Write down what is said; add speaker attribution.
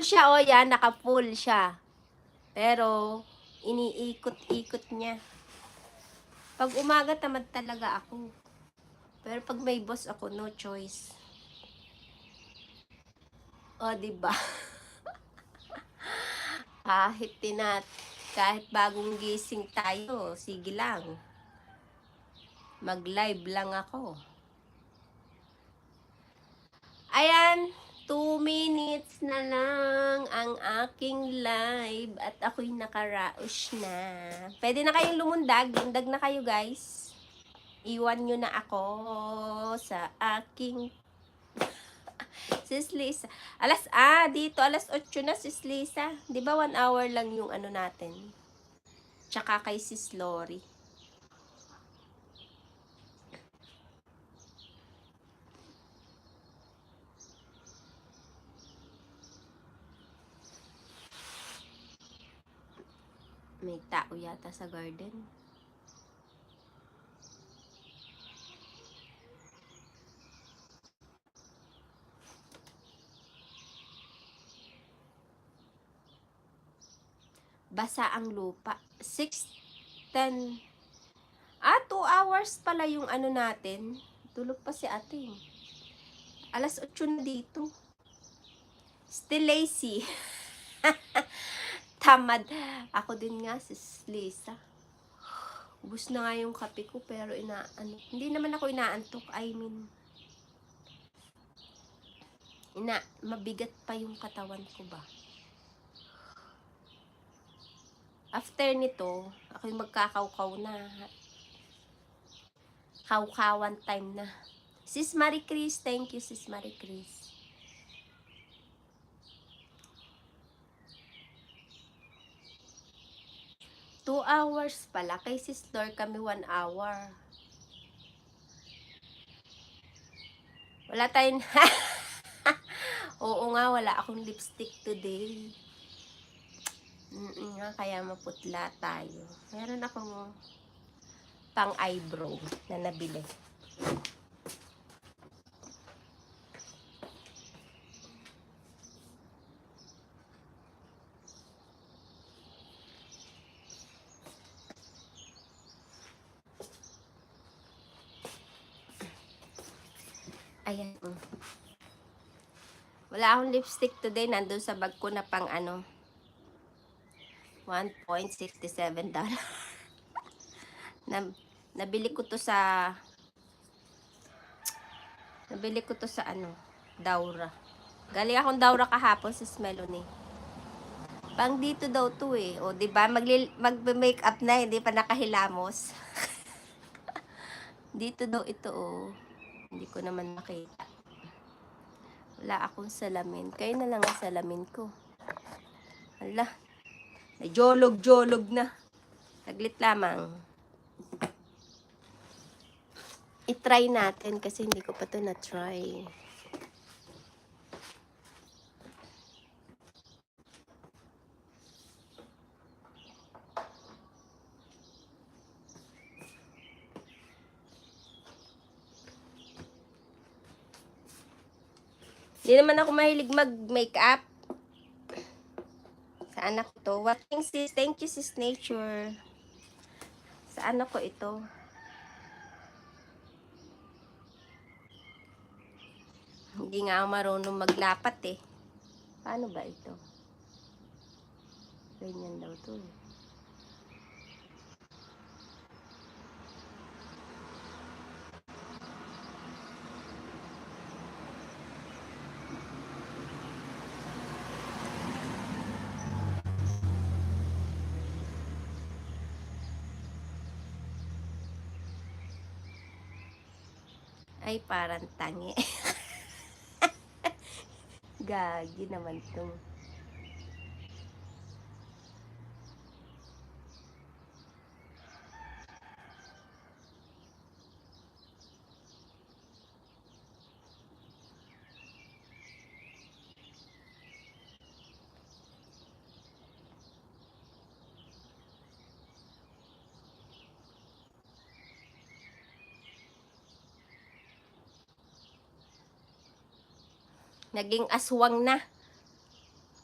Speaker 1: siya, oh, yan, naka-full siya. Pero, iniikot-ikot niya. Pag umaga, tamad talaga ako. Pero pag may boss ako, no choice. O, diba? Kahit bagong gising tayo, sige lang. Mag-live lang ako. Ayan, 2 minutes na lang ang aking live at ako'y nakaraos na. Pwede na kayong lumundag. Lundag na kayo, guys. Iwan nyo na ako sa aking Sis Lisa. Dito alas 8 na, Sis Lisa. Di ba 1 hour lang yung ano natin? Tsaka kay Sis Lori. May tao yata sa garden. Basa ang lupa. 6:10. 2 hours pala yung ano natin. Tulog pa si ate. Alas 8 na dito. Still lazy. Tamad. Ako din nga, Sis Lisa. Ubus na nga yung kape ko, pero hindi naman ako inaantok. Mabigat pa yung katawan ko ba. After nito, ako'y magkakaukaw na. Kaukawan time na. Sis Marie Chris, thank you, Sis Marie Chris. Two hours pala. Kay Sis Lor kami 1 hour. Wala tayong... Oo nga, wala akong lipstick today. Nga, kaya maputla tayo. Meron akong pang eyebrow na nabili. Ayan. Wala akong lipstick today. Nandun sa bag ko na pang $1.67. Nabili ko to sa Daura. Galing akong Daura kahapon sa Melanie. Pang dito daw to eh. O, diba? Mag-makeup na, hindi pa nakahilamos. Dito daw ito, oh. Hindi ko naman makita. Wala akong salamin. Kayo na lang ang salamin ko. Hala. Jolog na. Saglit lamang. I-try natin kasi hindi ko pa to na-try. Hindi naman ako mahilig mag-makeup. Sa anak ko to. Watching sis. Thank you, Sis Nature. Sa anak ko ito. Hindi nga ako marunong maglapat eh. Paano ba ito? Ganyan daw to eh. Ay, parang tangi. Gagi naman to. Naging aswang na.